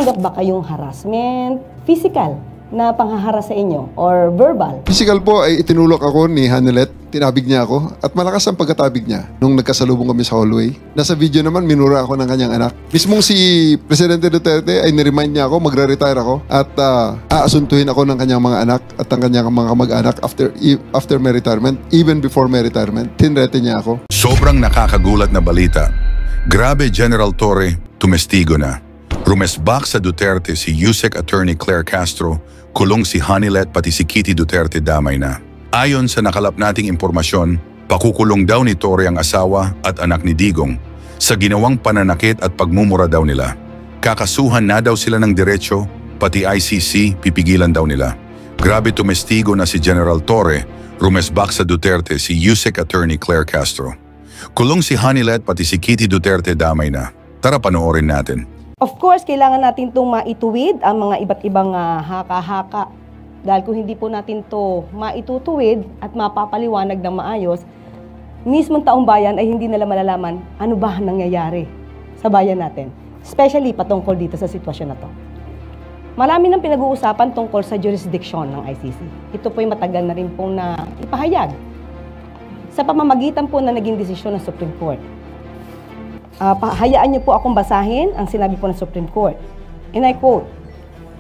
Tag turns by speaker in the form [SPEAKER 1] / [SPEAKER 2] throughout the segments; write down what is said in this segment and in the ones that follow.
[SPEAKER 1] nakatanggap ba kayong harassment, physical na panghaharas sa inyo or verbal?
[SPEAKER 2] Physical po ay itinulak ako ni Hanelet. Tinabig niya ako at malakas ang pagkatabig niya nung nagkasalubong kami sa hallway. Nasa video naman, minura ako ng kanyang anak. Mismong si Presidente Duterte ay niremind niya ako, magre-retire ako at aasuntuhin ako ng kanyang mga anak at ang kanyang mga kamag-anak after my retirement, even before my retirement. Tinrete niya ako.
[SPEAKER 3] Sobrang nakakagulat na balita. Grabe, General Torre, tumestigo na. Rumesbak sa Duterte si USEC Attorney Claire Castro, kulong si Hanilet pati si Kitty Duterte damay na. Ayon sa nakalap nating impormasyon, pakukulong daw ni Torre ang asawa at anak ni Digong sa ginawang pananakit at pagmumura daw nila. Kakasuhan na daw sila ng diretsyo, pati ICC pipigilan daw nila. Grabe, tumestigo na si General Torre, rumesbak sa Duterte si USEC Attorney Claire Castro. Kulong si Hanilet pati si Kitty Duterte damay na. Tara, panoorin natin.
[SPEAKER 1] Of course, kailangan natin itong maituwid ang mga iba't ibang haka-haka. Dahil kung hindi po natin to maitutuwid at mapapaliwanag ng maayos, mismong taong bayan ay hindi nila malalaman ano ba nangyayari sa bayan natin. Especially patungkol dito sa sitwasyon na to. Marami nang pinag-uusapan tungkol sa jurisdiction ng ICC. Ito po ay matagal na rin pong ipahayag sa pamamagitan po na naging desisyon ng Supreme Court. Hayaan niyo po akong basahin ang sinabi po ng Supreme Court. And I quote,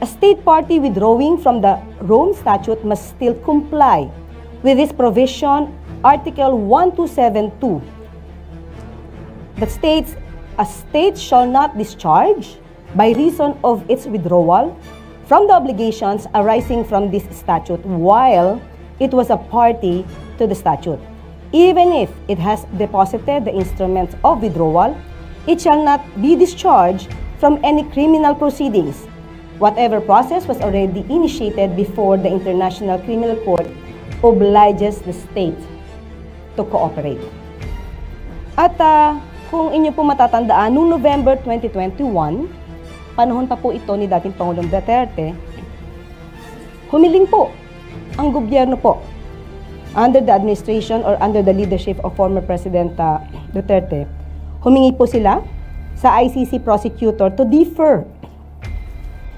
[SPEAKER 1] "A state party withdrawing from the Rome Statute must still comply with this provision, Article 1272, that states, a state shall not discharge by reason of its withdrawal from the obligations arising from this statute while it was a party to the statute. Even if it has deposited the instruments of withdrawal, it shall not be discharged from any criminal proceedings. Whatever process was already initiated before the International Criminal Court obliges the state to cooperate." At kung inyo po matatandaan, noong November 2021, panahon pa po ito ni dating Pangulong Duterte, humiling po ang gobyerno po under the administration or under the leadership of former President Duterte. Humingi po sila sa ICC prosecutor to defer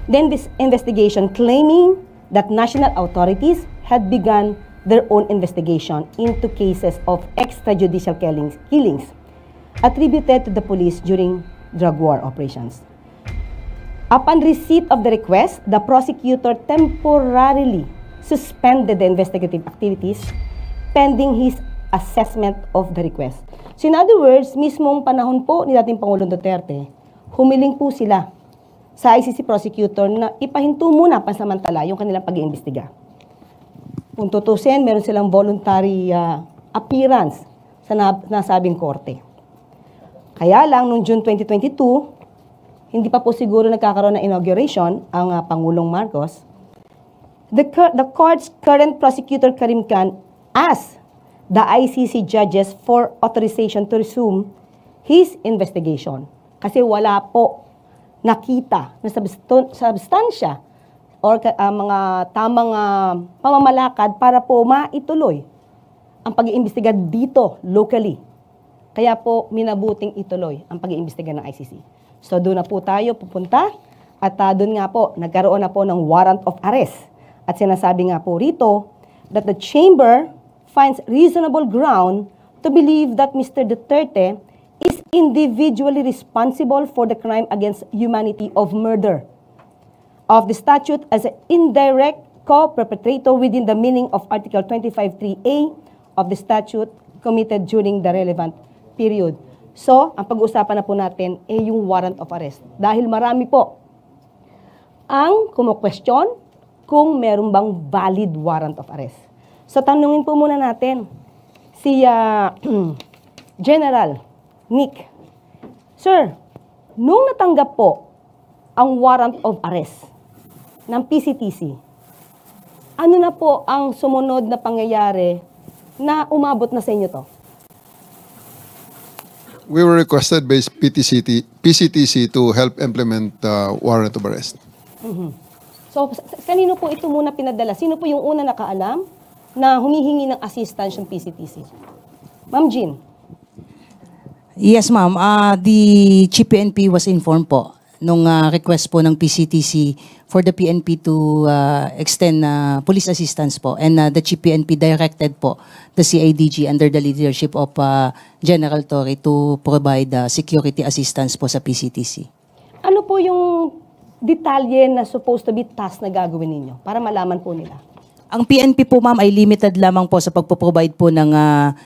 [SPEAKER 1] then this investigation, claiming that national authorities had begun their own investigation into cases of extrajudicial killings attributed to the police during drug war operations. Upon receipt of the request, the prosecutor temporarily suspended the investigative activities pending his assessment of the request. So in other words, mismong panahon po ni dating Pangulong Duterte, humiling po sila sa ICC prosecutor na ipahinto muna pansamantala yung kanilang pag-iimbestiga. Kung tutusin, meron silang voluntary appearance sa nasabing korte. Kaya lang, noong June 2022, hindi pa po siguro nagkakaroon ng inauguration ang Pangulong Marcos. The court's current prosecutor Karim Khan asked the ICC judges for authorization to resume his investigation. Kasi wala po nakita na substansya or mga tamang pamamalakad para po maituloy ang pag-iimbestiga dito locally. Kaya po minabuting ituloy ang pag-iimbestiga ng ICC. So doon na po tayo pupunta at doon nga po nagkaroon na po ng warrant of arrest. At sinasabi nga po rito that the chamber finds reasonable ground to believe that Mr. Duterte is individually responsible for the crime against humanity of murder of the statute as an indirect co-perpetrator within the meaning of Article 25(3)(a) of the statute committed during the relevant period. So, ang pag-uusapan na po natin ay yung warrant of arrest. Dahil marami po ang kumu-question kung meron bang valid warrant of arrest. So, tanungin po muna natin si General Nick. Sir, nung natanggap po ang warrant of arrest ng PCTC, ano na po ang sumunod na pangyayari na umabot na sa inyo to?
[SPEAKER 2] We were requested by PCTC to help implement warrant of arrest.
[SPEAKER 1] So, kanino po ito muna pinadala? Sino po yung una nakaalam na humihingi ng assistance yung PCTC? Ma'am Jean.
[SPEAKER 4] Yes, ma'am. The GPNP was informed po nung request po ng PCTC for the PNP to extend police assistance po, and the Chief PNP directed po the CIDG under the leadership of General Torre to provide security assistance po sa PCTC.
[SPEAKER 1] Ano po yung detalye na supposed to be task na gagawin ninyo para malaman po nila?
[SPEAKER 4] Ang PNP po, ma'am, ay limited lamang po sa pagpo-provide po ng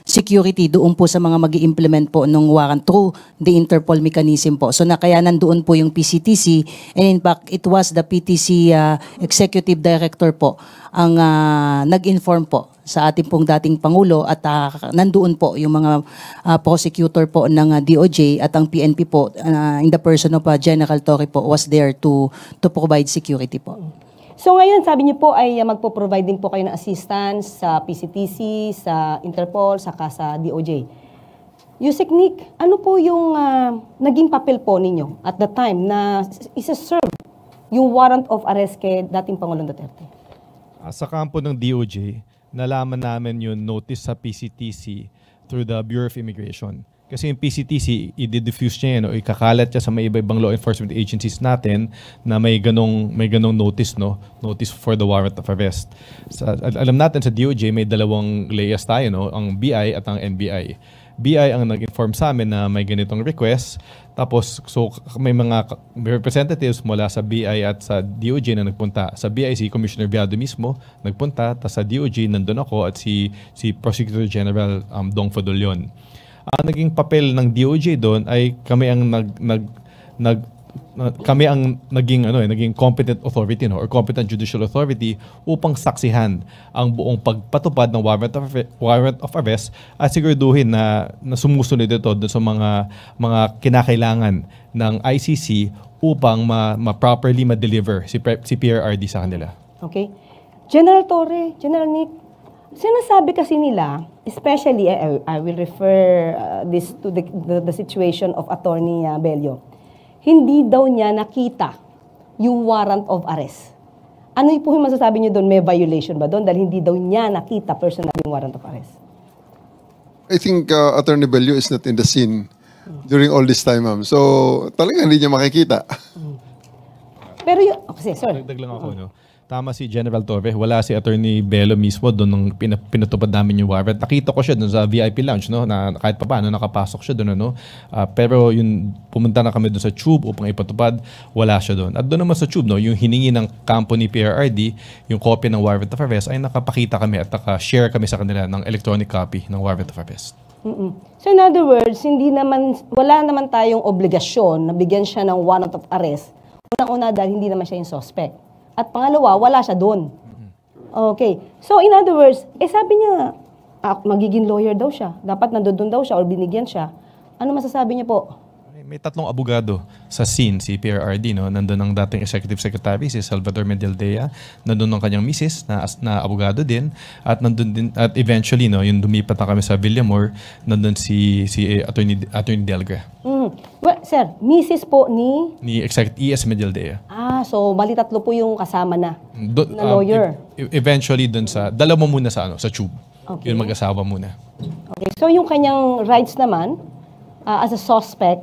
[SPEAKER 4] security doon po sa mga mag-i-implement po ng warrant through the Interpol mechanism po. So kaya nandoon po yung PCTC, and in fact, it was the PTC Executive Director po ang nag-inform po sa ating pong dating Pangulo, at nandoon po yung mga prosecutor po ng DOJ, at ang PNP po in the person of General Torre po was there to provide security po.
[SPEAKER 1] So ngayon, sabi niyo po ay magpo-provide din po kayo ng assistance sa PCTC, sa Interpol, saka sa DOJ. Yusek Nick, ano po yung naging papel po ninyo at the time na isa-serve yung warrant of arrest kay dating Pangulong Duterte?
[SPEAKER 5] Sa kampo ng DOJ, nalaman namin yung notice sa PCTC through the Bureau of Immigration. Kasi yung PCTC, i-diffuse niya yan o ikakalat niya sa may iba-ibang law enforcement agencies natin na may ganong notice, no? Notice for the warrant of arrest. Alam natin sa DOJ, may dalawang layers tayo, no? Ang BI at ang NBI. BI ang nag-inform sa amin na may ganitong request. Tapos, so may mga representatives mula sa BI at sa DOJ na nagpunta. Sa BI, si Commissioner Biado mismo nagpunta. Tapos sa DOJ, nandun ako at si Prosecutor General Dong Fadolion. Ang naging papel ng DOJ doon ay kami ang naging competent authority, no, or competent judicial authority upang saksihan ang buong pagpatupad ng warrant of arrest at siguraduhin na sumusunod ito doon sa mga kinakailangan ng ICC upang ma-properly ma-deliver si PRRD sa kanila.
[SPEAKER 1] Okay. General Torre, General Nick, sinasabi kasi nila, especially, I will refer this to the situation of Attorney Bello, hindi daw niya nakita yung warrant of arrest. Ano po yung masasabi niyo doon? May violation ba doon? Dahil hindi daw niya nakita personally yung warrant of arrest.
[SPEAKER 2] I think Attorney Bello is not in the scene during all this time, ma'am. So, talagang hindi niya makikita.
[SPEAKER 1] Pero yung... Okay, sorry.
[SPEAKER 5] Dagdag lang ako, no? Tama si General Torre. Wala si Attorney Bello mismo doon nung pinatupad namin yung warrant. Nakita ko siya doon sa VIP lounge, no? Na kahit pa paano nakapasok siya doon, no? Pero yung pumunta na kami doon sa tube upang ipatupad, wala siya doon. At doon naman sa tube, no, yung hiningi ng kampo ni PRRD, yung copy ng warrant of arrest, ay nakapakita kami at naka-share kami sa kanila ng electronic copy ng warrant of arrest.
[SPEAKER 1] So in other words, wala naman tayong obligasyon na bigyan siya ng warrant of arrest. Unang-una dahil hindi naman siya yung suspect. At pangalawa, wala siya doon. Okay. So, in other words, sabi niya, magiging lawyer daw siya. Dapat nandoon daw siya or binigyan siya. Ano masasabi niya po?
[SPEAKER 5] May tatlong abogado sa scene, si PRRD, no? Nandun ang dating Executive Secretary, si Salvador Medialdea. Nandun ang kanyang misis na abogado din. At nandun din, at eventually, no, yung lumipat na kami sa Villamor, nandun si Attorney Delgra.
[SPEAKER 1] Well, sir, misis po ni
[SPEAKER 5] Executive ES Medialdea.
[SPEAKER 1] So bali tatlo po yung kasama na lawyer.
[SPEAKER 5] Eventually dun sa dalawa muna sa tube.
[SPEAKER 1] Okay.
[SPEAKER 5] Yung mag-asawa muna.
[SPEAKER 1] Okay. So yung kanyang rights naman as a suspect,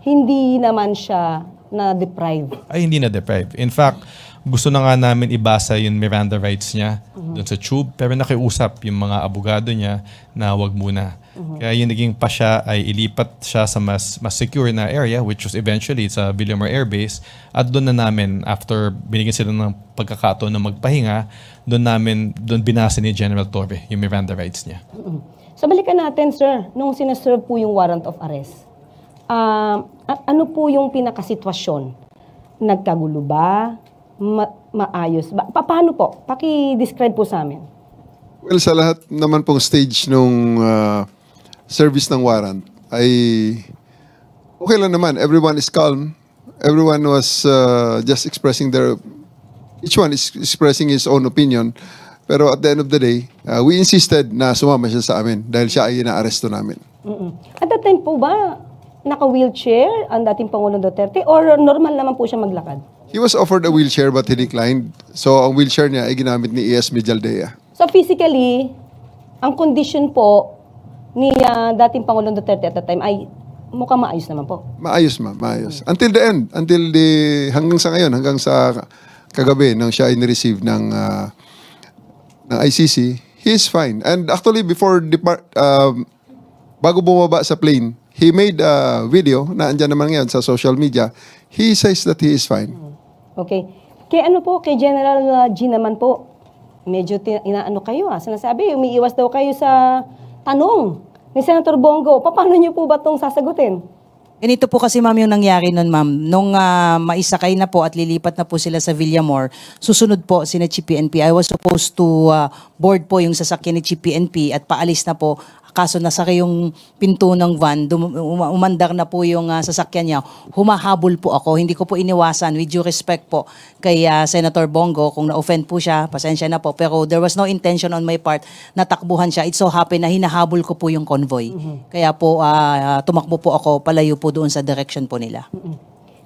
[SPEAKER 1] hindi naman siya na-deprive.
[SPEAKER 5] Ay, hindi na-deprive. In fact, gusto na nga namin ibasa yung Miranda rights niya doon sa tube, pero nakiusap yung mga abogado niya na wag muna. Kaya yung naging pa siya ay ilipat siya sa mas secure na area, which was eventually sa Villamor Air Base. At doon na namin, after binigyan sila ng pagkakataon na magpahinga, doon binasa ni General Torre yung Miranda rights niya.
[SPEAKER 1] So balikan natin, sir, nung sinaserve po yung warrant of arrest. Ano po yung pinakasitwasyon? Nagkagulo ba? Maayos ba? Paano po? Paki-describe po sa amin.
[SPEAKER 2] Well, sa lahat naman pong stage nung service ng warrant ay okay lang naman. Everyone is calm. Everyone was just expressing each one is expressing his own opinion. Pero at the end of the day, we insisted na sumama siya sa amin dahil siya ay inaaresto namin.
[SPEAKER 1] At that time po ba, naka-wheelchair ang dating Pangulong Duterte or normal naman po siya maglakad?
[SPEAKER 2] He was offered a wheelchair but he declined. So ang wheelchair niya ay ginamit ni ES Medialdea.
[SPEAKER 1] So physically, ang condition po ni dating Pangulong Duterte at that time ay mukhang maayos naman po.
[SPEAKER 2] Maayos, ma'am, maayos. Until the end, hanggang sa ngayon, hanggang sa kagabi, nang siya ay nireceive ng ICC, he is fine. And actually, bago bumaba sa plane, he made a video na andyan naman ngayon sa social media. He says that he is fine.
[SPEAKER 1] Okay. Kay General G naman po, medyo inaano kayo Sinasabi, umiiwas daw kayo sa tanong ni Senator Bongo. Paano niyo po ba itong sasagutin?
[SPEAKER 4] Ganito po kasi ma'am yung nangyari nun ma'am. Nung maisakay na po at lilipat na po sila sa Villamor, susunod po si PNP. I was supposed to board po yung sasakyan ni PNP at paalis na po. Kaso nasara yung pinto ng van, umandar na po yung sasakyan niya. Humahabol po ako. Hindi ko po iniwasan, with due respect po kay Senator Bongo. Kung na-offend po siya, pasensya na po. Pero there was no intention on my part na takbuhan siya. It so happened na hinahabol ko po yung convoy. Kaya po tumakbo po ako, palayo po doon sa direction po nila.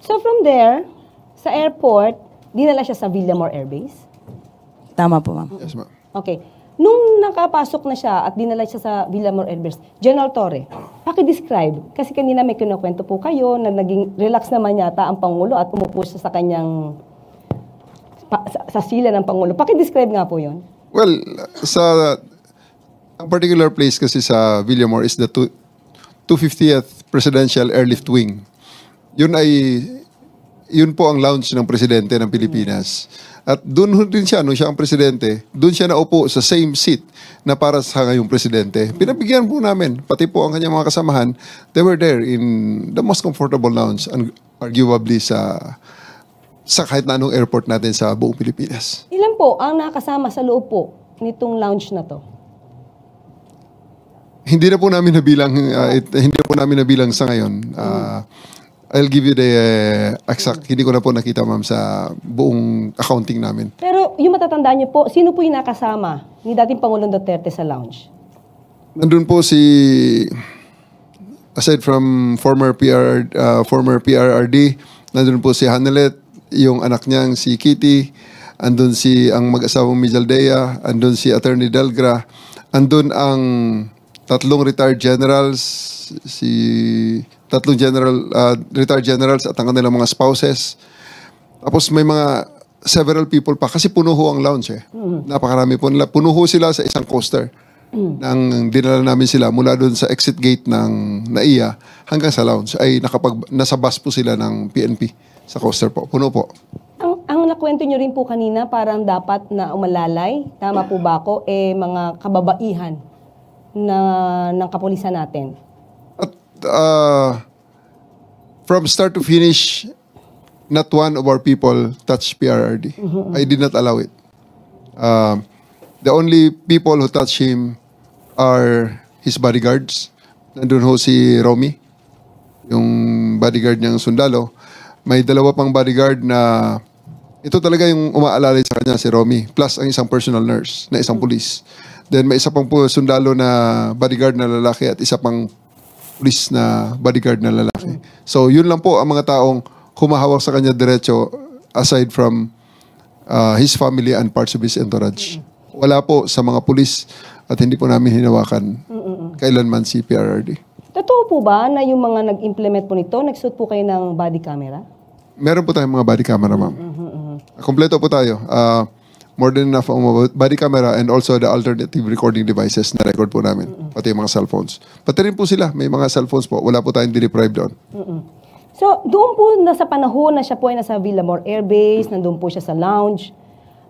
[SPEAKER 1] So from there, sa airport, dinala siya sa Villamor Air Base?
[SPEAKER 4] Tama po ma'am.
[SPEAKER 2] Yes, ma'am.
[SPEAKER 1] Okay. Nung nakapasok na siya at dinala siya sa Villamor Air Base, General Torre, paki-describe. Kasi kanina may kinukwento po kayo na naging relax naman yata ang Pangulo at umupo siya sa kanyang sa sila ng Pangulo. Paki-describe nga po yon.
[SPEAKER 2] Well, ang particular place kasi sa Villamor is the 250th Presidential Airlift Wing. Yun po ang lounge ng presidente ng Pilipinas. At doon din siya, nung siya ang presidente, doon siya naupo sa same seat na para sa ngayong presidente. Pinabigyan po namin, pati po ang kanyang mga kasamahan, they were there in the most comfortable lounge, arguably sa kahit na anong airport natin sa buong Pilipinas.
[SPEAKER 1] Ilan po ang nakasama sa loob po nitong lounge na to?
[SPEAKER 2] Hindi na po namin nabilang sa ngayon. I'll give you the exact, hindi ko na po nakita ma'am sa buong accounting namin.
[SPEAKER 1] Pero yung matatandaan niyo po, sino po yung nakasama ni dating Pangulong Duterte sa lounge?
[SPEAKER 2] Nandun po aside from former PRRD, nandun po si Hanelet, yung anak niyang si Kitty, andun ang mag-asawang Mijaldea, andun si Attorney Delgra, andun ang tatlong retired generals, retired generals at ang kanilang mga spouses. Tapos may several people pa kasi puno ho ang lounge Napakarami po nila. Puno ho sila sa isang coaster. Nang dinala namin sila mula doon sa exit gate ng NAIA hanggang sa lounge ay nasa bus po sila ng PNP sa coaster po. Puno po.
[SPEAKER 1] Ang nakwento nyo rin po kanina, parang dapat na umalalay, tama po ba ako, mga kababaihan ng kapulisan natin.
[SPEAKER 2] At from start to finish, not one of our people touched PRRD. I did not allow it. The only people who touched him are his bodyguards. Nandun ho si Romy, yung bodyguard niyang sundalo. May dalawa pang bodyguard na ito talaga yung umaalalay sa kanya, si Romy. Plus ang isang personal nurse na isang police. Then may isa pang sundalo na bodyguard na lalaki at isa pang police na bodyguard na lalaki. So yun lang po ang mga taong humahawak sa kanya diretso aside from his family and parts of his entourage. Wala po sa mga police at hindi po namin hinawakan kailanman si PRRD.
[SPEAKER 1] Totoo po ba na yung mga nag-implement po nito, nagsuot po kayo ng body camera?
[SPEAKER 2] Meron po tayong mga body camera, ma'am. Kompleto po tayo. More than enough ang body camera and also the alternative recording devices na record po namin. Pati yung mga cellphones. Pati rin po sila, may mga cellphones po. Wala po tayong deprived doon.
[SPEAKER 1] So, doon po sa panahon na siya po ay nasa Villamor Air Base, nandun po siya sa lounge,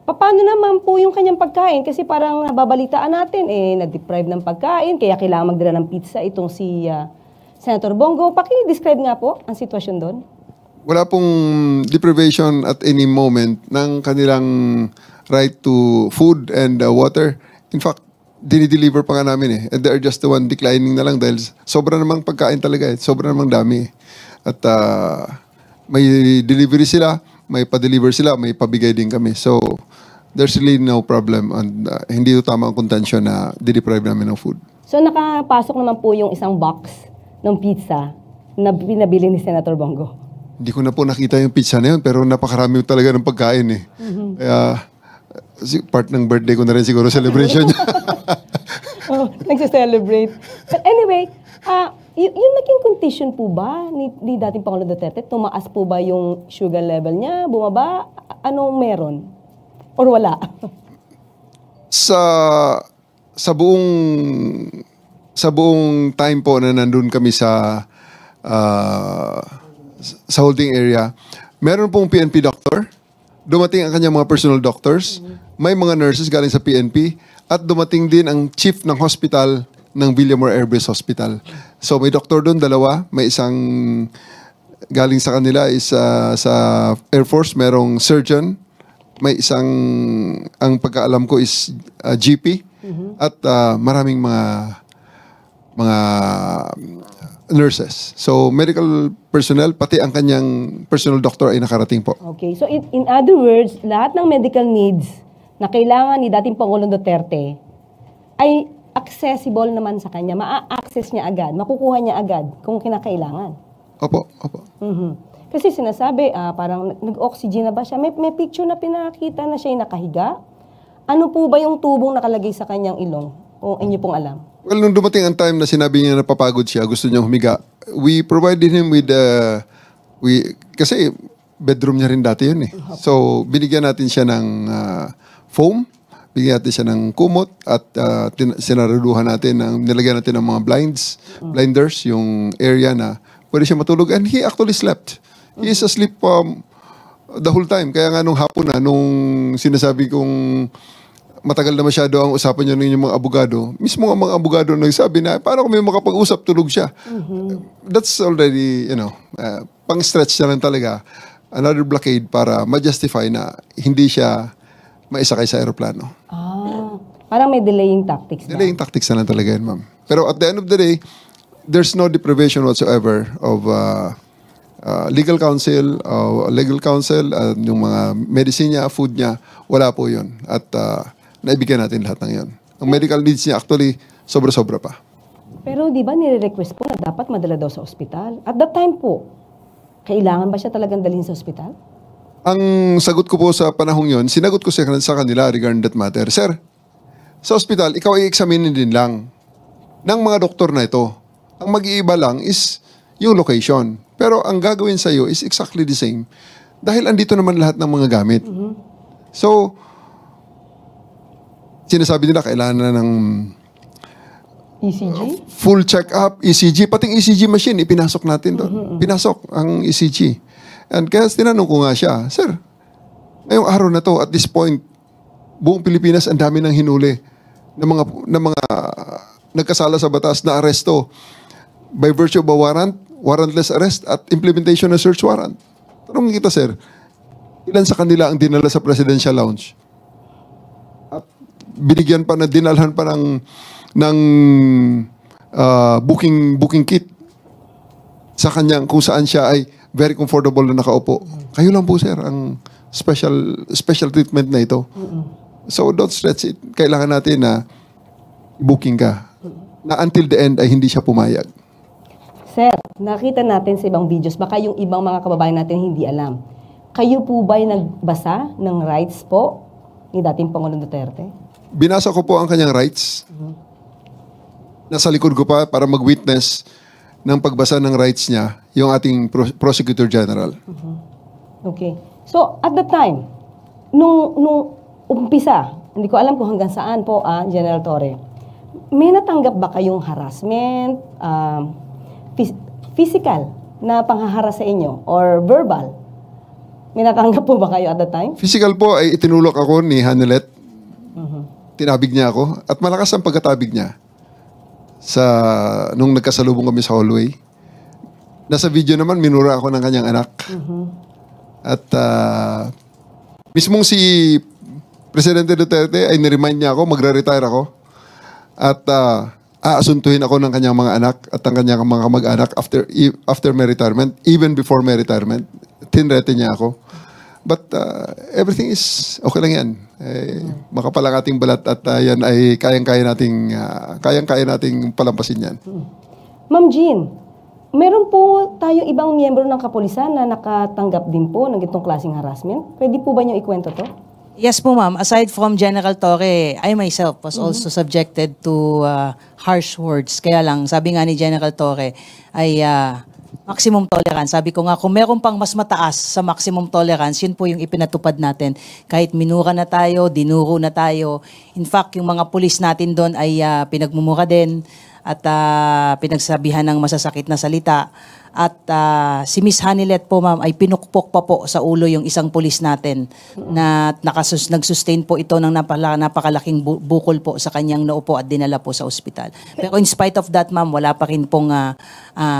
[SPEAKER 1] paano naman po yung kanyang pagkain? Kasi parang nababalitaan natin, na-deprive ng pagkain, kaya kailangan magdala ng pizza itong si Senator Bongo. Paki-describe nga po ang sitwasyon doon.
[SPEAKER 2] Wala pong deprivation at any moment ng kanilang right to food and water. In fact, dinideliver pa nga namin And they're just the one declining na lang dahil sobra namang pagkain talaga Sobra namang dami At may delivery sila, may pa-deliver sila, may pabigay din kami. So, there's really no problem and hindi ito tama ang contention na dideprive namin ng food.
[SPEAKER 1] So, nakapasok naman po yung isang box ng pizza na pinabili ni Senator Bongo.
[SPEAKER 2] Hindi ko na po nakita yung pizza na yun, pero napakarami talaga ng pagkain Kaya, part ng birthday ko na rin siguro celebration niya.
[SPEAKER 1] Nagse-celebrate. But anyway, Yung naging condition po ba ni dating Pangulong Duterte? Tumaas po ba yung sugar level niya? Bumaba? Anong meron? Or wala?
[SPEAKER 2] Sa buong time po na nandun kami sa holding area, meron pong PNP doctor, dumating ang kanyang mga personal doctors, may mga nurses galing sa PNP, at dumating din ang chief ng hospital ng Villamor Air Base Hospital. So may doktor doon, dalawa, may isang galing sa kanila is sa Air Force, merong surgeon, may isang, ang pagkaalam ko is GP, at maraming mga nurses. So medical personnel, pati ang kanyang personal doctor ay nakarating po.
[SPEAKER 1] Okay. So in other words, lahat ng medical needs na kailangan ni dating Pangulong Duterte ay accessible naman sa kanya. Ma-access niya agad, makukuha niya agad kung kinakailangan.
[SPEAKER 2] Opo.
[SPEAKER 1] Kasi sinasabi, parang nag-oxygen na ba siya? May picture na pinakita na siya nakahiga. Ano po ba yung tubong nakalagay sa kanyang ilong? Kung inyo pong alam.
[SPEAKER 2] Well, nung dumating ang time na sinabi niya napapagod siya, gusto niya humiga, we provided him with, kasi bedroom niya rin dati yun eh. So, binigyan natin siya ng foam, bigyan natin siya ng kumot, at sinaraduhan natin, nilagyan natin ng mga blinders, yung area na pwede siya matulog. And he actually slept. He is asleep the whole time. Kaya nga nung hapon na, nung sinasabi kong matagal na masyado ang usapan niya ng inyong mga abogado, mismo ang mga abogado nagsabi na, paano kung may makapag-usap, tulog siya. That's already, pang-stretch na lang talaga. Another blockade para ma-justify na hindi siya maisakay sa aeroplano.
[SPEAKER 1] Parang may delaying tactics na.
[SPEAKER 2] Delaying tactics na lang talaga yan, ma'am. Pero at the end of the day, there's no deprivation whatsoever of legal counsel, yung mga medicine niya, food niya, wala po yun. At naibigyan natin lahat ng yun. Ang medical needs niya actually, sobra-sobra pa.
[SPEAKER 1] Pero di ba nire-request po na dapat madala daw sa ospital? At that time po, kailangan ba siya talagang dalhin sa ospital?
[SPEAKER 2] Ang sagot ko po sa panahong yon, sinagot ko sa kanila regarding that matter, Sir, sa ospital, ikaw ay examinin din lang ng mga doktor na ito. Ang mag-iiba lang is yung location. Pero ang gagawin sa iyo is exactly the same. Dahil andito naman lahat ng mga gamit. So, sinasabi nila kailangan na ng
[SPEAKER 1] ECG?
[SPEAKER 2] full check-up, ECG, pating ECG machine, ipinasok natin doon. Pinasok ang ECG. And kaya tinanong ko nga siya, Sir, ngayong araw na to, at this point, buong Pilipinas, ang dami ng hinuli ng mga nagkasala sa batas na aresto by virtue of a warrantless arrest at implementation ng search warrant. Tanong kita, Sir, ilan sa kanila ang dinala sa presidential lounge? At binigyan pa na, dinalhan pa ng booking kit sa kanyang kung saan siya ay very comfortable na nakaupo. Kayo lang po, sir, ang special treatment na ito. So don't stretch it. Kailangan natin na booking ka. Na until the end ay hindi siya pumayag.
[SPEAKER 1] Sir, nakita natin sa ibang videos, baka yung ibang mga kababayan natin hindi alam. Kayo po ba'y nagbasa ng rights po ni dating Pangulong Duterte?
[SPEAKER 2] Binasa ko po ang kanyang rights. Nasa likod ko pa para mag-witness ng pagbasa ng rights niya, yung ating Prosecutor General.
[SPEAKER 1] Okay. So, at the time, nung umpisa, hindi ko alam kung hanggang saan po, General Torre, may natanggap ba kayong harassment, physical na panghaharas sa inyo, or verbal? May natanggap po ba kayo at the time?
[SPEAKER 2] Physical po ay itinulak ako ni Hanelet. Tinabig niya ako, at malakas ang pagkatabig niya. Nung nagkasalubong kami sa hallway. Nasa video naman, minura ako ng kanyang anak. At mismong si Presidente Duterte ay niremind niya ako, magre-retire ako. At aasuntuhin ako ng kanyang mga anak at ang kanyang mga kamag-anak after my retirement, even before my retirement. Tinrete niya ako. But everything is okay lang yan. Makapal ang ating balat at yan ay kayang-kaya nating palampasin yan.
[SPEAKER 1] Ma'am Jean, meron po tayong ibang miyembro ng kapulisan na nakatanggap din po ng itong klaseng harassment. Pwede po ba niyo ikwento to?
[SPEAKER 4] Yes po ma'am, aside from General Torre, I myself was also subjected to harsh words. Kaya lang, sabi nga ni General Torre ay maximum tolerance. Sabi ko nga, kung meron pang mas mataas sa maximum tolerance, yun po yung ipinatupad natin. Kahit minura na tayo, dinuro na tayo. In fact, yung mga pulis natin doon ay pinagmumura din at pinagsabihan ng masasakit na salita. At si Miss Hanilet po ma'am ay pinukpok pa po sa ulo yung isang pulis natin na nag-sustain po ito ng napakalaking bukol po sa kanyang noo po at dinala po sa ospital. Pero in spite of that ma'am, wala pa rin pong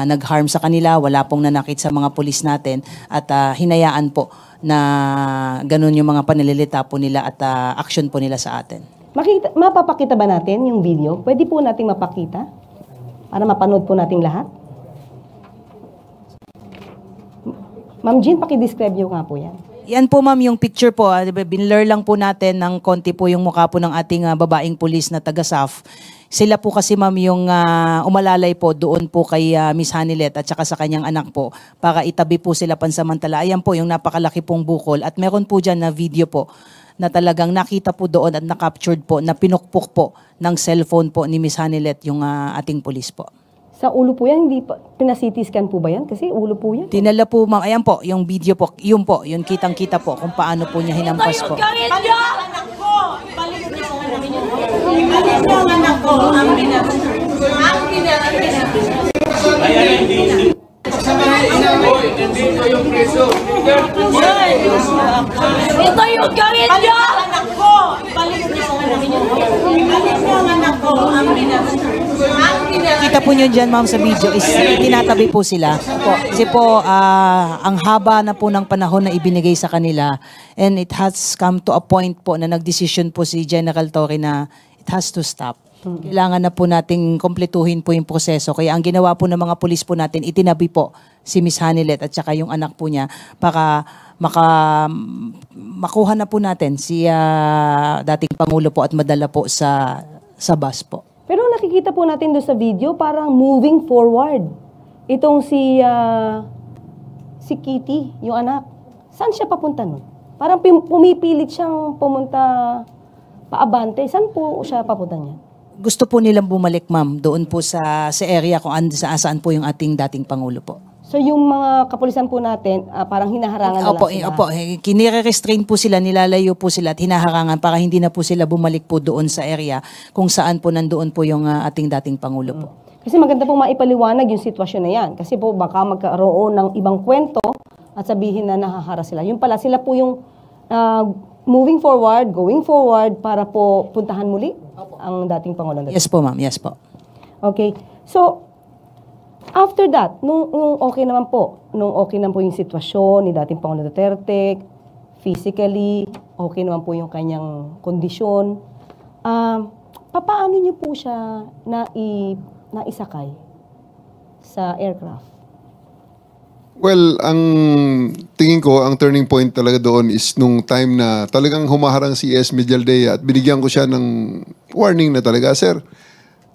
[SPEAKER 4] nag-harm sa kanila, wala pong nanakit sa mga pulis natin at hinayaan po na ganun yung mga panililita po nila at action po nila sa atin.
[SPEAKER 1] Mapapakita ba natin yung video? Pwede po nating mapakita para mapanood po nating lahat? Ma'am Jean, paki-describe niyo nga po yan.
[SPEAKER 4] Yan po ma'am yung picture po, diba, binlur lang po natin ng konti po yung mukha po ng ating babaeng pulis na taga-SAF. Sila po kasi ma'am yung umalalay po doon po kay Miss Hanilet at saka sa kanyang anak po para itabi po sila pansamantala. Ayan po yung napakalaki pong bukol at meron po dyan na video po na talagang nakita po doon at na-captured po na pinukpok po ng cellphone po ni Miss Hanilet yung ating pulis po.
[SPEAKER 1] Sa ulo po yan, hindi pa, pina-CT scan po ba yan? Kasi ulo po yan.
[SPEAKER 4] Dinala po ma'am, ayan po, yung video po, yun kitang-kita po kung paano po niya hinampas po.
[SPEAKER 6] Ito yung gawin niyo! Anak ko! Ibalik niyo ang anak niyo. Ibalik niyo ang anak ko.
[SPEAKER 4] Kita po nyo dyan ma'am sa video is tinatabi po sila. Kasi po ang haba na po ng panahon na ibinigay sa kanila and it has come to a point po na nagdesisyon po si General Torre na it has to stop. Kailangan na po nating kompletuhin po yung proseso. Kaya ang ginawa po ng mga pulis po natin, itinabi po si Miss Hanilet at saka yung anak po niya para makuha na po natin si dating Pangulo po at madala po sa bus po.
[SPEAKER 1] Pero nakikita po natin doon sa video, parang moving forward. Itong si Kitty, yung anak. Saan siya papunta nun? Parang pumipilit siyang pumunta paabante. Saan po siya papunta niya?
[SPEAKER 4] Gusto po nilang bumalik ma'am doon po sa area kung saan po yung ating dating Pangulo po.
[SPEAKER 1] So yung mga kapulisan po natin, parang hinaharangan na lang sila.
[SPEAKER 4] Opo, kinire-restrain po sila, nilalayo po sila at hinaharangan para hindi na po sila bumalik po doon sa area kung saan po nandoon po yung ating dating Pangulo po.
[SPEAKER 1] Kasi maganda po maipaliwanag yung sitwasyon na yan. Kasi po baka magkaroon ng ibang kwento at sabihin na nahahara sila. Yung pala, sila po yung moving forward, going forward para po puntahan muli ang dating Pangulo.
[SPEAKER 4] Yes po ma'am, yes po.
[SPEAKER 1] Okay. So, after that, nung okay naman po yung sitwasyon ni dating Pangulo Duterte, physically, okay naman po yung kanyang kondisyon, paano niyo po siya naisakay sa aircraft?
[SPEAKER 2] Well, ang tingin ko, ang turning point talaga doon is nung time na talagang humaharang si S. Medialdea at binigyan ko siya ng warning na talaga, sir,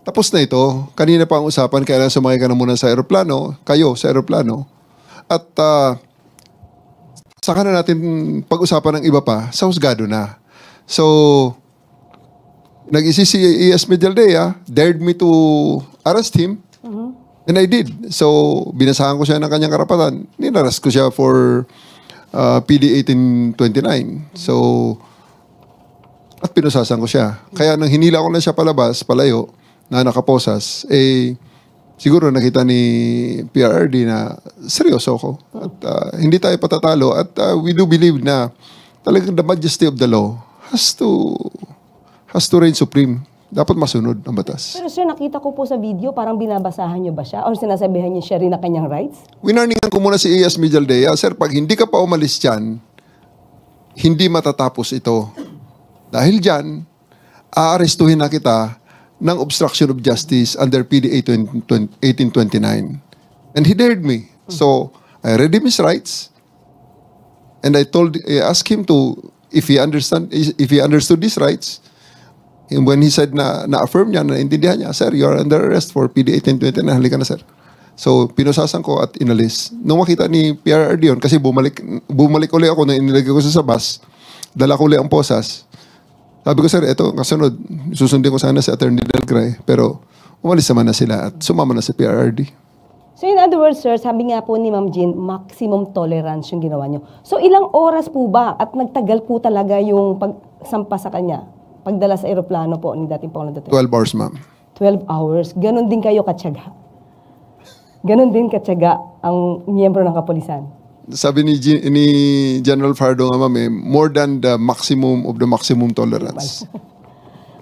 [SPEAKER 2] tapos na ito. Kanina pa ang usapan, kailangan sumakay ka na muna sa aeroplano, kayo sa aeroplano. At saka na natin pag-usapan ng iba pa, sa husgado na. So, nag-isip si E.S. Medialdea, dared me to arrest him, and I did. So, binasahan ko siya ng kanyang karapatan. Ninaras ko siya for PD 1829. So, at pinusasan ko siya. Kaya nang hinila ko na siya palabas, palayo, na nakaposas, siguro nakita ni PRRD na seryoso ako. At hindi tayo patatalo. At we do believe na talagang the majesty of the law has to reign supreme. Dapat masunod ang batas.
[SPEAKER 1] Pero sir, nakita ko po sa video, parang binabasahan niyo ba siya? Or sinasabihan niyo siya rin na kanyang rights?
[SPEAKER 2] Winarningan ko muna si E.S. Medialdea, sir, pag hindi ka pa umalis dyan, hindi matatapos ito. Dahil dyan, aarestuhin na kita ng obstruction of justice under PD 1829. And he dared me. So, I read him his rights, and I asked him to, if he understood his rights. And when he said na-affirm niya, naintindihan niya, sir, you are under arrest for PD 1829, halika na, sir. So, pinusasan ko at inalis. Nung makita ni PRRD yun, kasi bumalik uli ako nung inilagay ko sa bus, dala ko ulit ang posas. Sabi ko, sir, ito, kasunod, susundin ko sana si Attorney Delgray, pero umalis naman na sila at sumama na si PRRD.
[SPEAKER 1] So in other words, sir, sabi nga po ni Ma'am Jean, maximum tolerance yung ginawa nyo. So ilang oras po ba at nagtagal po talaga yung pagsampa sa kanya? Pagdala sa eroplano po ni dating Pangulong Duterte?
[SPEAKER 2] 12 hours, ma'am.
[SPEAKER 1] 12 hours. Ganon din kayo katsaga. Ganon din katsaga ang miyembro ng kapulisan.
[SPEAKER 2] Sabi ni General Fardo nga, ma'am, more than the maximum of the maximum tolerance.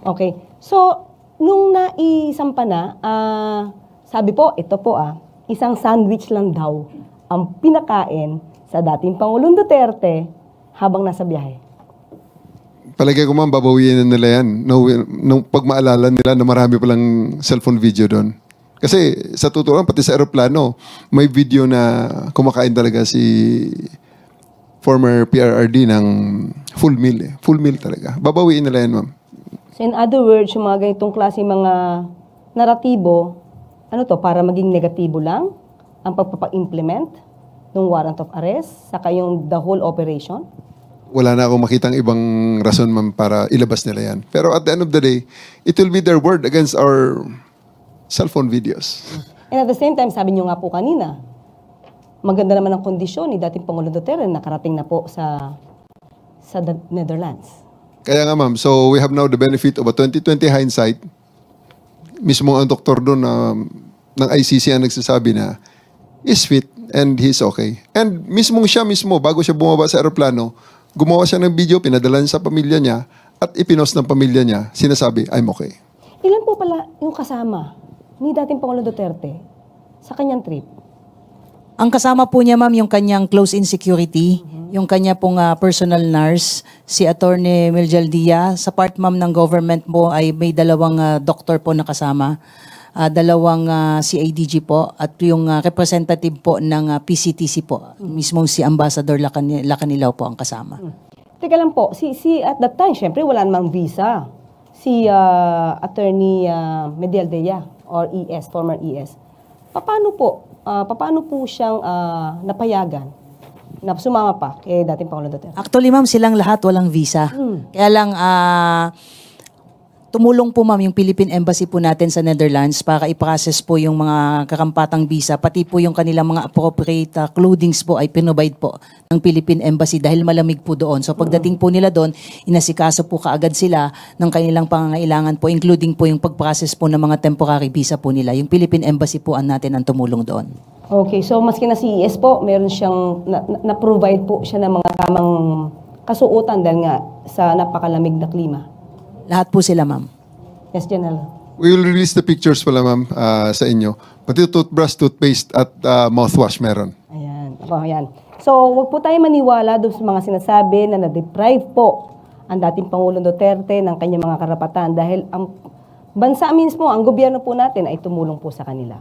[SPEAKER 1] Okay. So, nung naisampa na, sabi po, ito po isang sandwich lang daw ang pinakain sa dating Pangulong Duterte habang nasa biyahe.
[SPEAKER 2] Palagay ko, ma'am, babawiin na nila yan. Nung pag maalala nila na marami palang cellphone video doon. Kasi sa totoo lang, pati sa aeroplano, may video na kumakain talaga si former PRRD ng full meal. Full meal talaga. Babawiin nila yan, ma'am.
[SPEAKER 1] So in other words, yung mga ganitong klase mga naratibo, ano to, para maging negatibo lang ang pagpapa-implement ng warrant of arrest, saka yung the whole operation?
[SPEAKER 2] Wala na akong makitang ibang rason, ma'am, para ilabas nila yan. Pero at the end of the day, it will be their word against our cellphone videos.
[SPEAKER 1] And at the same time, sabi nyo nga po kanina, maganda naman ang kondisyon ni dating Pangulong Duterte na nakarating na po sa Netherlands.
[SPEAKER 2] Kaya nga, ma'am, so we have now the benefit of a 2020 hindsight. Mismo ang doktor doon ng ICC ang nagsasabi na is fit and he's okay. And siya mismo, bago siya bumaba sa aeroplano, gumawa siya ng video, pinadala niya sa pamilya niya, at ipinost ng pamilya niya, sinasabi, I'm okay.
[SPEAKER 1] Ilan po pala yung kasama ni dating Pangulong Duterte sa kanyang trip?
[SPEAKER 4] Ang kasama po niya, ma'am, yung kanyang close-in security, yung kanya pong personal nurse, si Attorney Miljaldia. Sa part, ma'am, ng government po ay may dalawang doktor po na kasama, dalawang CIDG po, at yung representative po ng PCTC po, mismong si Ambassador Lacanilaw po ang kasama.
[SPEAKER 1] Teka lang po, at that time, syempre wala namang visa. Si Attorney Medialdea or ES, former ES. Paano po siyang napayagan na sumama pa kay dating Pangulong Duterte?
[SPEAKER 4] Actually, ma'am, silang lahat walang visa. Kaya lang, tumulong po, ma'am, yung Philippine Embassy po natin sa Netherlands para i-process po yung mga karampatang visa, pati po yung kanilang mga appropriate clothings po ay pinobide po ng Philippine Embassy dahil malamig po doon. So pagdating po nila doon, inasikaso po kaagad sila ng kanilang pangangailangan po, including po yung pag-process po ng mga temporary visa po nila. Yung Philippine Embassy po natin ang tumulong doon.
[SPEAKER 1] Okay, so maski na si ES po, meron siyang na-provide po siya ng mga tamang kasuotan dahil nga sa napakalamig na klima.
[SPEAKER 4] Lahat po sila, ma'am.
[SPEAKER 1] Yes, General.
[SPEAKER 2] We will release the pictures pala, ma'am, sa inyo. Pati toothbrush, toothpaste, at mouthwash meron.
[SPEAKER 1] Ayan. Ayan. So, wag po tayo maniwala doon sa mga sinasabi na na-deprive po ang dating Pangulong Duterte ng kanyang mga karapatan dahil ang bansa mismo, ang gobyerno po natin ay tumulong po sa kanila.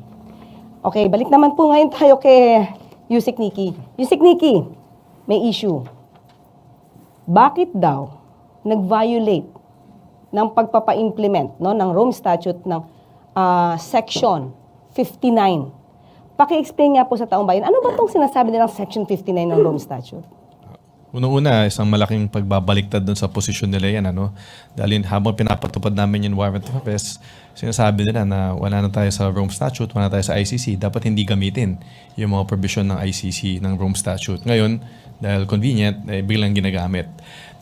[SPEAKER 1] Okay, balik naman po ngayon tayo kay Yusek Nikki. Yusek Nikki, may issue. Bakit daw nag-violate ng pagpapa-implement ng Rome Statute ng Section 59? Paki-explain nga po sa taong bayan, ano ba itong sinasabi nilang Section 59 ng Rome Statute?
[SPEAKER 5] Unang-una, isang malaking pagbabaliktad doon sa posisyon nila yan. Dahil habang pinapatupad namin yung warrant of arrest, sinasabi nila na wala na tayo sa Rome Statute, wala na tayo sa ICC, dapat hindi gamitin yung mga provision ng ICC ng Rome Statute. Ngayon, dahil convenient, biglang ginagamit.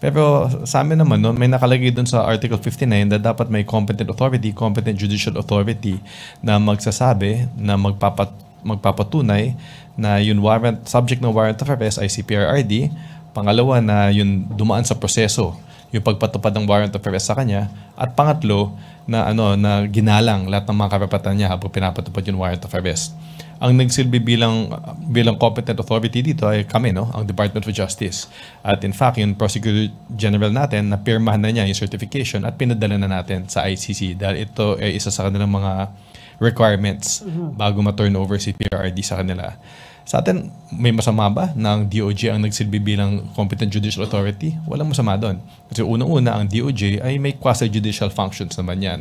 [SPEAKER 5] Pero sa amin naman, may nakalagay doon sa Article 59 na dapat may competent authority, competent judicial authority na magsasabi, na magpapatunay na yung warrant, subject ng warrant of arrest ay si PRRD. Pangalawa, na yung dumaan sa proseso, yung pagpatupad ng warrant of arrest sa kanya. At pangatlo, na na ginalang lahat ng mga karapatan niya habang pinapatupad yung warrant of arrest. Ang nagsilbi bilang competent authority dito ay kami, ang Department of Justice. At in fact, yung Prosecutor General natin, napirmahan na niya yung certification at pinadala na natin sa ICC dahil ito ay isa sa kanilang mga requirements bago ma-turn over si PRRD sa kanila. Sa atin, may masama ba na ang DOJ ang nagsilbi bilang competent judicial authority? Walang masama doon. Kasi unang-una, ang DOJ ay may quasi-judicial functions naman yan.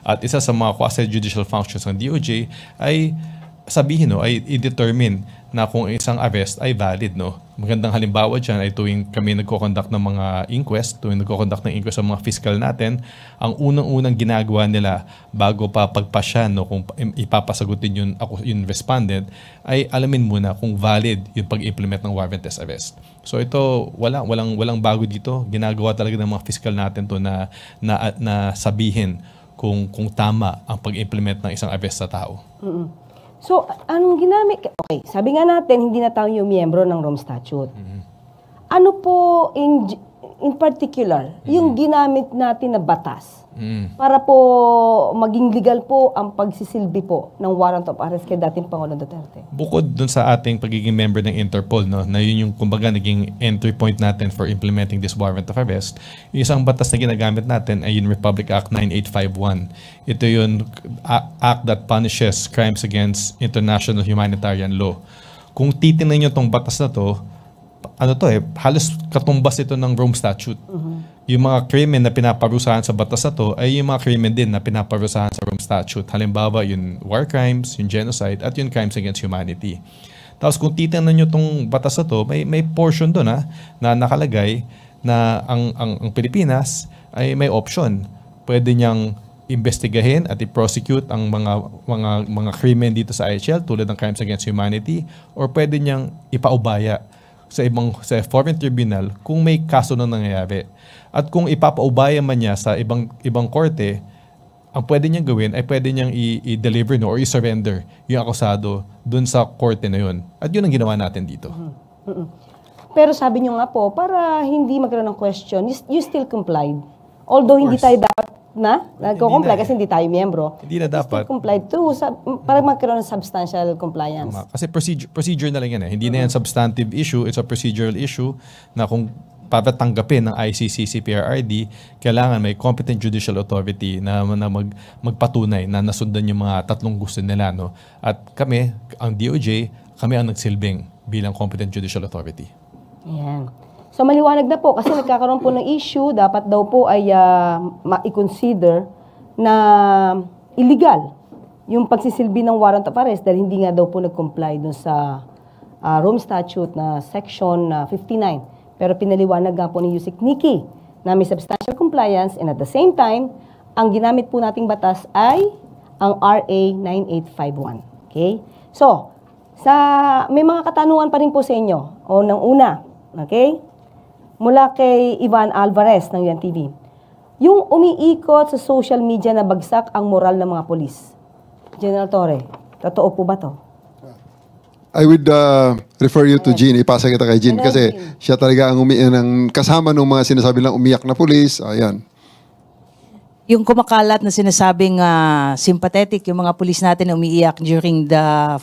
[SPEAKER 5] At isa sa mga quasi-judicial functions ng DOJ ay sabihin, ay i-determine na kung isang arrest ay valid, magandang halimbawa dyan ay tuwing kami nagko-conduct ng mga inquest, tuwing nagko-conduct ng inquest sa mga fiscal natin, ang unang-unang ginagawa nila bago pa pagpasya, no, kung ipapasagutin yung respondent, ay alamin muna kung valid yung pag-implement ng warrantless arrest. So ito, walang bago dito. Ginagawa talaga ng mga fiscal natin to na sabihin kung tama ang pag-implement ng isang arrest sa tao.
[SPEAKER 1] So, anong ginamit? Okay, sabi nga natin, hindi na tayo yung miyembro ng Rome Statute. Ano po in particular, yung ginamit natin na batas para po maging legal po ang pagsisilbi po ng warrant of arrest kay dating Pangulong Duterte?
[SPEAKER 5] Bukod dun sa ating pagiging member ng Interpol, no, na yun yung kumbaga naging entry point natin for implementing this warrant of arrest, yung isang batas na ginagamit natin ay yung Republic Act 9851. Ito yung act that punishes crimes against international humanitarian law. Kung titingnan nyo tong batas na to, halos katumbas ito ng Rome Statute. Yung mga krimen na pinaparusahan sa batas na to ay yung mga krimen din na pinaparusahan sa Rome Statute. Halimbawa, yung war crimes, yung genocide, at yung crimes against humanity. Tapos kung titingnan nyo itong batas na to, may portion doon na nakalagay na ang Pilipinas ay may option. Pwede niyang investigahin at i-prosecute ang mga krimen dito sa IHL tulad ng crimes against humanity, or pwede niyang ipaubaya sa foreign tribunal kung may kaso na nangyayari. At kung ipapaubaya man niya sa ibang korte, ang pwede niyang gawin ay pwede niyang i-deliver or i-surrender yung akusado dun sa korte na yun. At yun ang ginawa natin dito.
[SPEAKER 1] Pero sabi niyo nga po, para hindi magkaroon ng question, you still complied. Although hindi tayo dapat nagko-comply kasi hindi tayo miyembro.
[SPEAKER 5] Hindi na dapat.
[SPEAKER 1] Still complied too, para magkaroon ng substantial compliance.
[SPEAKER 5] Kasi procedure na lang yan. Hindi na yan substantive issue, it's a procedural issue na kung papatanggapin ng ICC, CPRRD, kailangan may competent judicial authority na magpatunay na nasundan yung mga tatlong gusto nila. No? At kami, ang DOJ, kami ang nagsilbing bilang competent judicial authority.
[SPEAKER 1] Ayan. So maliwanag na po kasi nagkakaroon po ng issue, dapat daw po ay ma-consider na illegal yung pagsisilbi ng warrant of arrest dahil hindi nga daw po nag-comply dun sa Rome Statute na Section 59. Pero pinaliwanag nga po ni Yusek Nikki na may substantial compliance and at the same time, ang ginamit po nating batas ay ang RA 9851. Okay? So, may mga katanungan pa rin po sa inyo. O nang una, okay? Mula kay Ivan Alvarez ng UNTV. Yung umiikot sa social media na bagsak ang moral ng mga polis. General Torre, totoo po ba to?
[SPEAKER 2] I would refer you to Jean. Ipasa kita kay Jean kasi siya talaga ang kasama ng mga sinasabi lang umiyak na pulis. Ayan.
[SPEAKER 4] Yung kumakalat na sinasabing sympathetic, yung mga pulis natin na umiiyak during the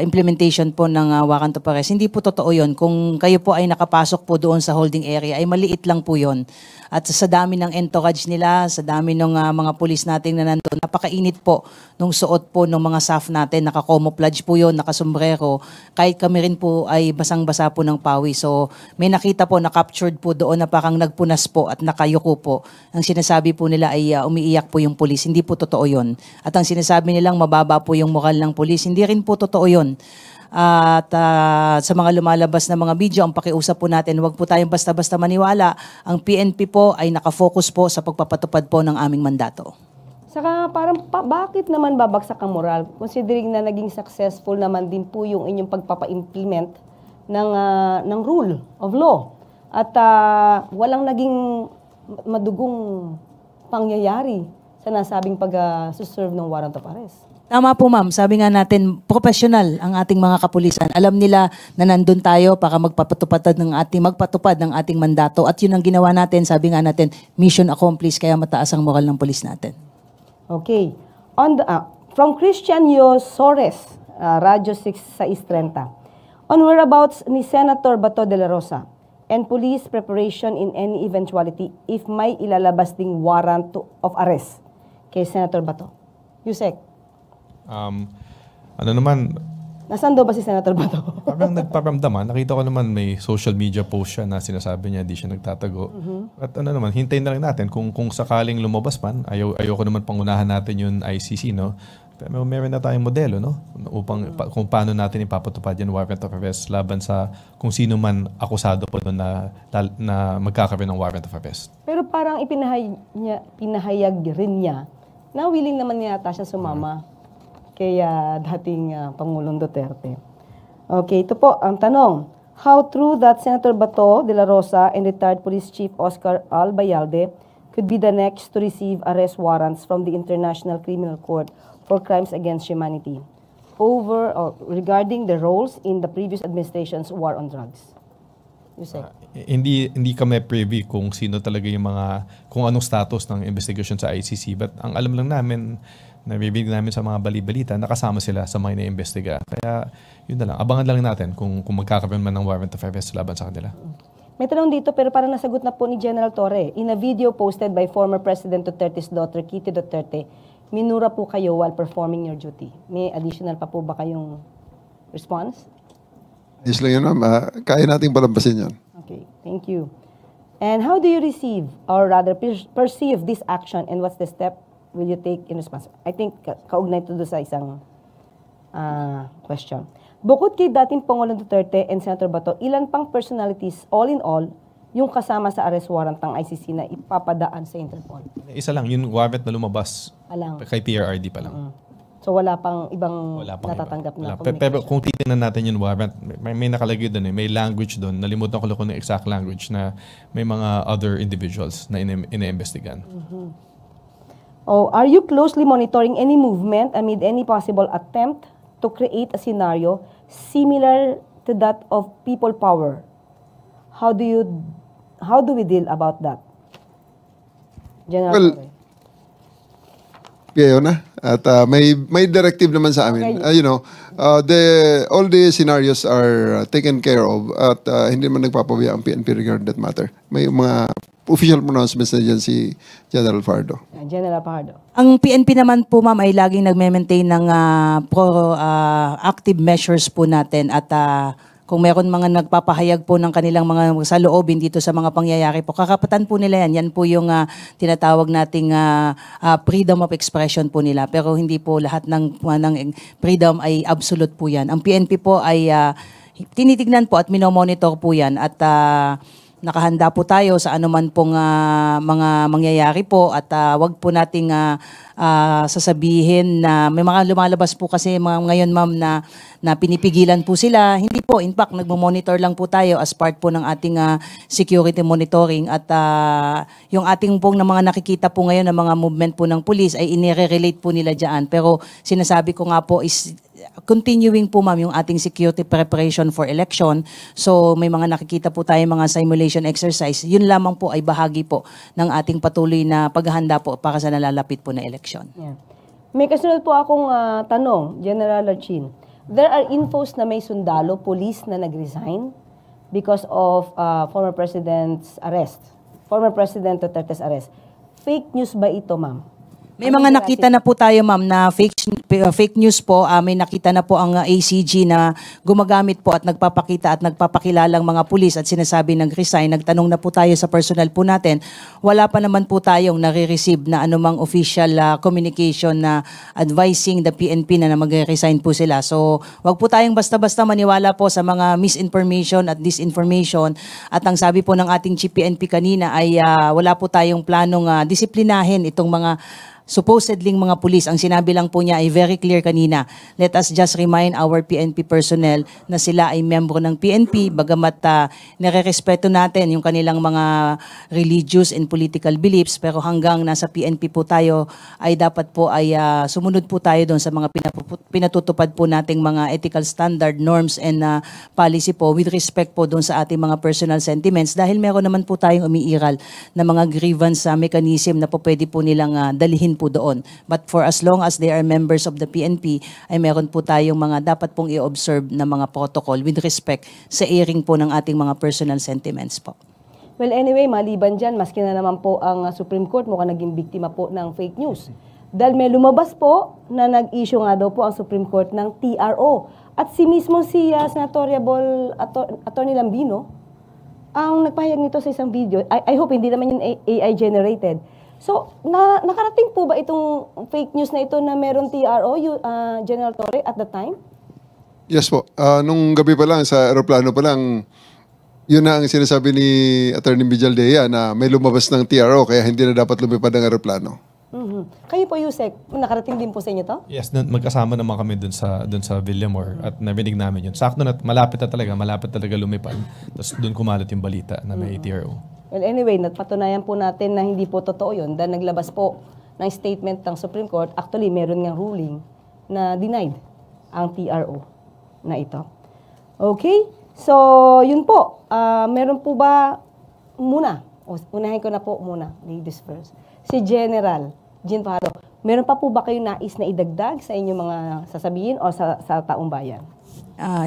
[SPEAKER 4] implementation po ng warrant of arrest. Hindi po totoo yun. Kung kayo po ay nakapasok po doon sa holding area, ay maliit lang po yun. At sa dami ng entourage nila, sa dami ng mga pulis natin na nandun, napakainit po nung suot po ng mga staff natin. Naka-camouflage po yun, nakasombrero. Kahit kami rin po ay basang-basa po ng pawi. So may nakita po, na-captured po doon na parang nagpunas po at nakayuko po. Ang sinasabi po nila ay umiiyak po yung pulis. Hindi po totoo yun. At ang sinasabi nilang mababa po yung moral ng pulis, hindi rin po totoo yun. At sa mga lumalabas na mga video, ang pakiusap po natin, huwag po tayong basta-basta maniwala. Ang PNP po ay nakafocus po sa pagpapatupad po ng aming mandato.
[SPEAKER 1] Saka parang bakit naman babagsak ang moral? Considering na naging successful naman din po yung inyong pagpapa-implement ng rule of law. At walang naging madugong pangyayari sa nasabing pag-serve ng warrant of arrest.
[SPEAKER 4] Tama po ma'am, sabi nga natin, professional ang ating mga kapulisan. Alam nila na nandun tayo para magpatupad ng ating mandato. At yun ang ginawa natin, sabi nga natin, mission accomplished, kaya mataas ang moral ng pulis natin.
[SPEAKER 1] Okay. From Christian Yosores, Radyo 630. On whereabouts ni Senator Bato de la Rosa and police preparation in any eventuality if may ilalabas ding warrant of arrest kay Senator Bato. Yusek. Nasaan daw ba si Senator Bato?
[SPEAKER 5] Parang nagparamdaman. Nakita ko naman may social media post siya na sinasabi niya di siya nagtatago. At hintayin na lang natin kung sakaling lumabas man, ayoko naman pangunahan natin yung ICC, no? Pero meron na tayong modelo, no? Upang kung paano natin ipapatupad yung warrant of arrest laban sa kung sino man akusado po doon na magkakaroon ng warrant of arrest.
[SPEAKER 1] Pero parang pinahayag rin niya na willing naman yata siya sumama kay dating Pangulong Duterte. Okay, ito po ang tanong. How true that Senator Bato de la Rosa and retired Police Chief Oscar Albayalde could be the next to receive arrest warrants from the International Criminal Court for crimes against humanity regarding the roles in the previous administration's war on drugs? You say?
[SPEAKER 5] Hindi kami privy kung sino talaga yung kung anong status ng investigation sa ICC, but ang alam lang namin, nabibig namin sa mga bali-balita, nakasama sila sa mga ina-investiga. Kaya yun na lang, abangan lang natin kung magkakaroon man ng warrant of arrest laban sa kanila.
[SPEAKER 1] May tanong dito pero parang nasagot na po ni General Torre. In a video posted by former President Duterte's daughter, Kitty Duterte, minura po kayo while performing your duty. May additional pa po ba kayong response?
[SPEAKER 2] Ayos lang yun, ma'am. Kaya nating palampasin yan.
[SPEAKER 1] Okay, thank you. And how do you receive, or rather perceive this action, and what's the step will you take in response? I think kaugnay ito doon sa isang question. Bukod kay dating Pangulong Duterte and Senator Bato, ilan pang personalities, all in all, yung kasama sa arrest warrant ng ICC na ipapadaan sa Interpol?
[SPEAKER 5] Isa lang, yung warrant na lumabas kay PRRD pa lang.
[SPEAKER 1] So wala pang ibang natatanggap na communication?
[SPEAKER 5] Pero kung titignan natin yung warrant, may nakalagay doon may language doon. Nalimutan ko lang kung yung exact language na may mga other individuals na ina-investigan.
[SPEAKER 1] Oh, are you closely monitoring any movement amid any possible attempt to create a scenario similar to that of people power? How do we deal about that? General Torre.
[SPEAKER 2] Ngayon na. At may directive naman sa amin. All the scenarios are taken care of at hindi naman nagpapabaya ang PNP regarding that matter. May mga official pronouncements na dyan si General Fajardo.
[SPEAKER 1] General Fajardo.
[SPEAKER 4] Ang PNP naman po, ma'am, ay laging nagme-maintain ng active measures po natin at kung meron mga nagpapahayag po ng kanilang mga saloobin dito sa mga pangyayari po, kakapatan po nila yan. Yan po yung tinatawag nating freedom of expression po nila. Pero hindi po lahat ng freedom ay absolute po yan. Ang PNP po ay tinitignan po at minomonitor po yan at nakahanda po tayo sa anuman pong mga mangyayari po at wag po nating sasabihin na may mga lumalabas po kasi ngayon, ma'am, na pinipigilan po sila. Hindi po, in fact, nagmo-monitor lang po tayo as part po ng ating security monitoring at yung ating pong mga nakikita po ngayon ng mga movement po ng police ay inire-relate po nila dyan. Pero sinasabi ko nga po is continuing po, ma'am, yung ating security preparation for election. So may mga nakikita po tayo mga simulation exercise. Yun lamang po ay bahagi po ng ating patuloy na paghahanda po para sa nalalapit po na election.
[SPEAKER 1] Yeah. May kasunod po akong tanong, General Archin. There are infos na may sundalo, police na nag-resign because of former President's arrest. Former President Duterte's arrest. Fake news ba ito, ma'am?
[SPEAKER 4] May mga nakita na po tayo, ma'am, na fake news po. May nakita na po ang ACG na gumagamit po at nagpapakita at nagpapakilalang mga pulis at sinasabi nag-resign. Nagtanong na po tayo sa personnel po natin. Wala pa naman po tayong nare-receive na anumang official communication na advising the PNP na mag-resign po sila. So, wag po tayong basta-basta maniwala po sa mga misinformation at disinformation. At ang sabi po ng ating Chief PNP kanina ay wala po tayong planong disiplinahin itong mga supposedly mga pulis. Ang sinabi lang po niya ay very clear kanina. Let us just remind our PNP personnel na sila ay membro ng PNP bagamat nire-respeto natin yung kanilang mga religious and political beliefs, pero hanggang nasa PNP po tayo ay dapat po ay sumunod po tayo doon sa mga pinatutupad po nating mga ethical standard, norms and policy po with respect po doon sa ating mga personal sentiments dahil meron naman po tayong umiiral na mga grievance mechanism na po pwede po nilang dalihin po doon. But for as long as they are members of the PNP, ay meron po tayong mga dapat pong i-observe na mga protocol with respect sa airing po ng ating mga personal sentiments po.
[SPEAKER 1] Well, anyway, maliban dyan, maski na naman po ang Supreme Court mukhang naging biktima po ng fake news. Dahil may lumabas po na nag-issue nga daw po ang Supreme Court ng TRO. At si Senatoriable Attorney Lambino ang nagpahayag nito sa isang video. I hope hindi naman yun AI generated. So, nakarating po ba itong fake news na ito na meron TRO, General Torre, at the time?
[SPEAKER 2] Yes po. Nung gabi pa lang, sa aeroplano pa lang, yun na ang sinasabi ni Attorney Villaldea na may lumabas ng TRO kaya hindi na dapat lumipad ng aeroplano.
[SPEAKER 1] Kayo po, Yusek, nakarating din po sa inyo to?
[SPEAKER 5] Yes, magkasama naman kami dun sa Villamor at narinig namin yun. Sakto na malapit talaga lumipad. Tapos dun kumalat yung balita na may TRO.
[SPEAKER 1] Well, anyway, napatunayan po natin na hindi po totoo yun dahil naglabas po ng statement ng Supreme Court. Actually, meron ngang ruling na denied ang TRO na ito. Okay? So, yun po. Meron po ba unahin ko na po muna, ladies first. Si General Jean Fajardo, meron pa po ba kayo nais na idagdag sa inyong mga sasabihin o sa taong bayan?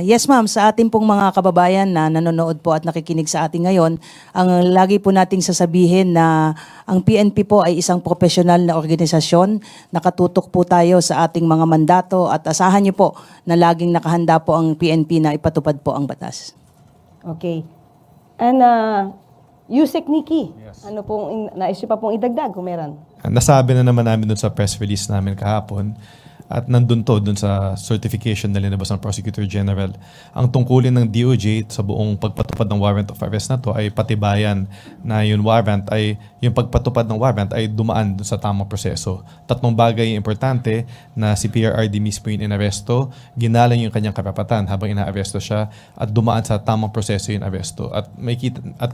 [SPEAKER 4] Yes ma'am, sa ating pong mga kababayan na nanonood po at nakikinig sa atin ngayon, ang lagi po nating sasabihin na ang PNP po ay isang profesional na organisasyon. Nakatutok po tayo sa ating mga mandato at asahan niyo po na laging nakahanda po ang PNP na ipatupad po ang batas.
[SPEAKER 1] Okay. And Yusek Nikki, ano pong nais niyo pa pong idagdag kung meron?
[SPEAKER 5] Nasabi na naman namin dun sa press release namin kahapon at nandun sa certification na linabas ng Prosecutor General. Ang tungkulin ng DOJ sa buong pagpatupad ng warrant of arrest na to ay patibayan na yung pagpatupad ng warrant ay dumaan dun sa tamang proseso. Tatlong bagay yung importante na si PRRD mismo yung inaresto, ginalang yung kanyang karapatan habang inaaresto siya at dumaan sa tamang proseso yung aresto. At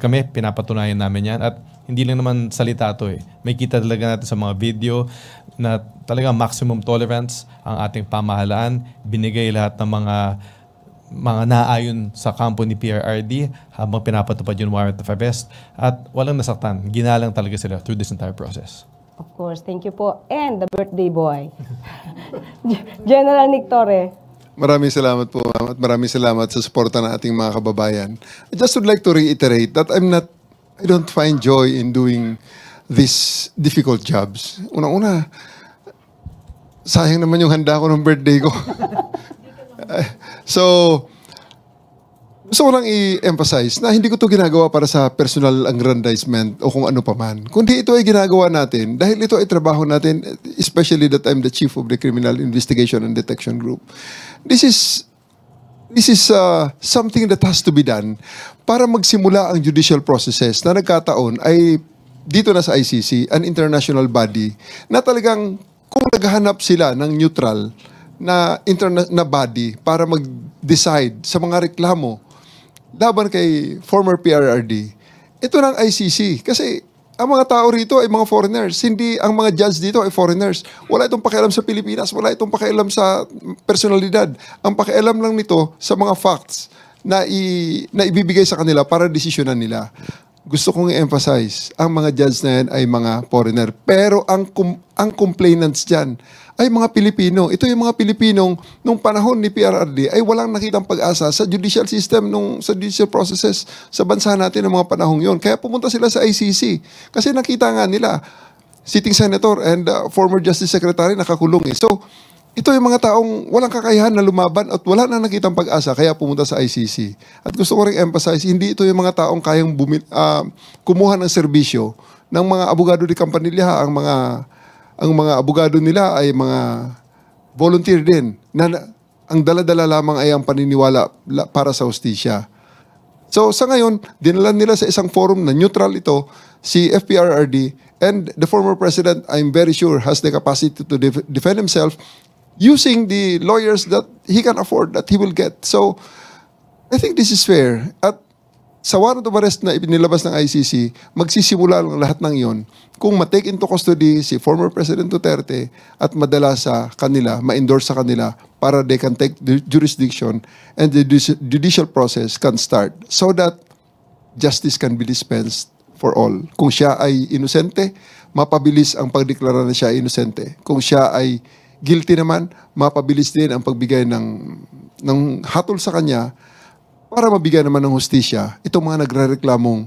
[SPEAKER 5] kami, pinapatunayan namin yan at hindi lang naman salita to eh. May kita talaga natin sa mga video na talaga maximum tolerance ang ating pamahalaan. Binigay lahat ng mga naayon sa kampo ni PRRD habang pinapatupad yung warrant of arrest at walang nasaktan. Ginalang talaga sila through this entire process.
[SPEAKER 1] Of course, thank you po. And the birthday boy, General Nick Torre.
[SPEAKER 2] Maraming salamat po, ma'am, at maraming salamat sa suporta ng ating mga kababayan. I just would like to reiterate that I don't find joy in doing these difficult jobs. Una-una, sayang naman yung handa ko ng birthday ko. So, gusto ko lang i-emphasize na hindi ko to ginagawa para sa personal aggrandizement o kung ano pa man. Kundi ito ay ginagawa natin dahil ito ay trabaho natin, especially that I'm the chief of the Criminal Investigation and Detection Group. This is something that has to be done para magsimula ang judicial processes na nagkataon ay dito na sa ICC, an international body, na talagang kung naghahanap sila ng neutral na body para mag-decide sa mga reklamo laban kay former PRRD, ito ng ICC. Kasi ang mga tao rito ay mga foreigners. Hindi ang mga judge dito ay foreigners. Wala itong pakialam sa Pilipinas. Wala itong pakialam sa personalidad. Ang pakialam lang nito sa mga facts na ibibigay sa kanila para desisyonan nila. Gusto kong i-emphasize, ang mga judge na yan ay mga foreigner. Pero ang complainants dyan ay mga Pilipino. Ito yung mga Pilipinong nung panahon ni PRRD ay walang nakitang pag-asa sa judicial system, sa judicial processes sa bansa natin ng mga panahong yon. Kaya pumunta sila sa ICC. Kasi nakita nga nila, sitting senator and former justice secretary nakakulong eh. So, ito yung mga taong walang kakayahan na lumaban at wala na nakitang pag-asa kaya pumunta sa ICC. At gusto ko rin emphasize, hindi ito yung mga taong kayang kumuha ng serbisyo ng mga abogado di Campanilla. Ang mga abogado nila ay mga volunteer din na ang dala-dala lamang ay ang paniniwala para sa hustisya. So sa ngayon, dinalan nila sa isang forum na neutral ito, si FPRRD, and the former president, I'm very sure, has the capacity to defend himself using the lawyers that he can afford, that he will get. So, I think this is fair. At sa warrant of arrest na ipinilabas ng ICC, magsisimula lang lahat ng iyon kung ma-take into custody si former President Duterte at madala sa kanila, ma-endorse sa kanila para they can take the jurisdiction and the judicial process can start so that justice can be dispensed for all. Kung siya ay inosente, mapabilis ang pagdeklara na siya ay inosente. Kung siya ay guilty naman, mapabilis din ang pagbigay ng hatol sa kanya para mabigyan naman ng hustisya itong mga nagrereklamong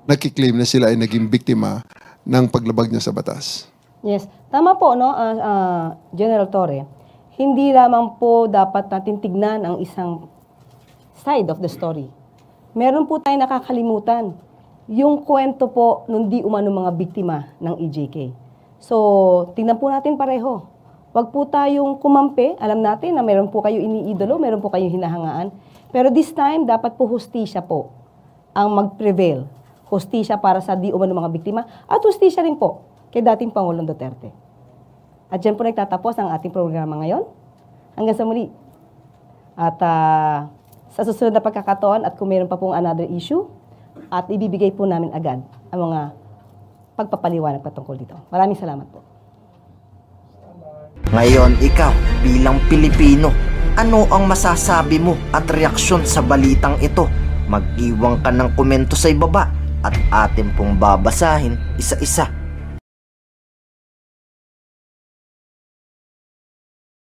[SPEAKER 2] nagkiklaim na sila ay naging biktima ng paglabag niya sa batas.
[SPEAKER 1] Yes. Tama po, no, General Torre. Hindi lamang po dapat natin tignan ang isang side of the story. Meron po tayong nakakalimutan yung kwento po nung di umano mga biktima ng EJK. So, tingnan po natin pareho. Huwag po tayong kumampi. Alam natin na meron po kayo iniidolo, meron po kayong hinahangaan. Pero this time, dapat po hustisya po ang mag-prevail. Hustisya para sa di umano mga biktima at hustisya rin po kay dating Pangulong Duterte. At dyan po nagtatapos ang ating programa ngayon. Hanggang sa muli. At sa susunod na pagkakataon at kung meron pa pong another issue, at ibibigay po namin agad ang mga pagpapaliwanag patungkol dito. Maraming salamat po.
[SPEAKER 7] Ngayon, ikaw bilang Pilipino, ano ang masasabi mo at reaksyon sa balitang ito? Mag-iwan ka ng komento sa ibaba at atin pong babasahin isa-isa.